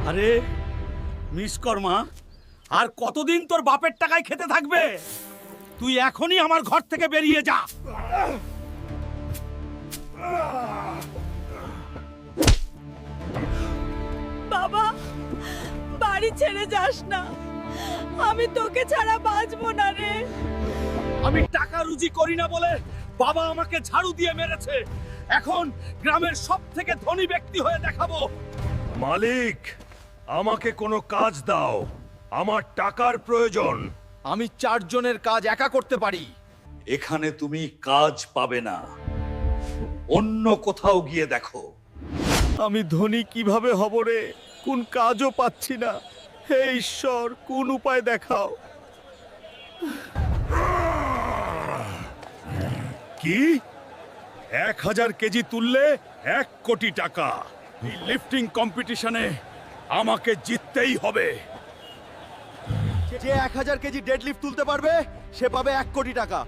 আরে মিসকর্মা, আর কতদিন তোর বাপের টাকায় খেতে থাকবে? তুই এখনই আমার ঘর থেকে বেরিয়ে যা। বাবা, বাড়ি ছেড়ে যাস না, আমি তোকে ছাড়া বাঁচবো না রে। আমি টাকা রুজি করি না বলে বাবা আমাকে ঝাড়ু দিয়ে মেরেছে। এখন গ্রামের সব থেকে ধনী ব্যক্তি হয়ে দেখাবো। মালিক, আমাকে কোনো কাজ দাও, আমার টাকার প্রয়োজন। আমি 4 জনের কাজ একা করতে পারি। এখানে তুমি কাজ পাবে না, অন্য কোথাও গিয়ে দেখো। আমি ধনী কিভাবে হব রে? কোন কাজও পাচ্ছি না। হে ঈশ্বর, কোন উপায় দেখাও। কি? 1000 কেজি তুললে 1 কোটি টাকা। এই লিফটিং কম্পিটিশনে আমাকে জিততেই হবে। যে 1000 কেজি ডেডলিফট তুলতে পারবে সে পাবে 1 কোটি টাকা।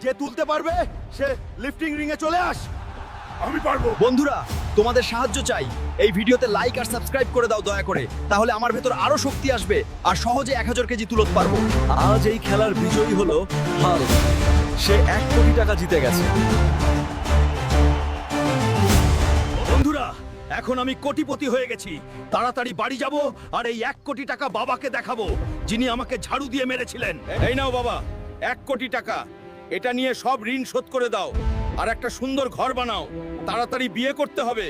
যে তুলতে পারবে সে লিফটিং রিং এ চলে আস। আমি পারবো। বন্ধুরা, তোমাদের সাহায্য চাই। এই ভিডিওতে লাইক আর সাবস্ক্রাইব করে দাও দয়া করে, তাহলে আমার ভেতর আরো শক্তি আসবে আর সহজে 1000 কেজি তুলতে পারবো। আজ এই খেলার বিজয়ী হলো হাল্ক। সে 1 কোটি টাকা জিতে গেছে। বন্ধুরা, এখন আমি কোটিপতি হয়ে গেছি। তাড়াতাড়ি বাড়ি যাব আর এই 1 কোটি টাকা বাবাকে দেখাবো, যিনি আমাকে ঝাড়ু দিয়ে মেরেছিলেন। এই নাও বাবা, 1 কোটি টাকা। এটা নিয়ে সব ঋণ শোধ করে দাও আর একটা সুন্দর ঘর বানাও। তাড়াতাড়ি বিয়ে করতে হবে।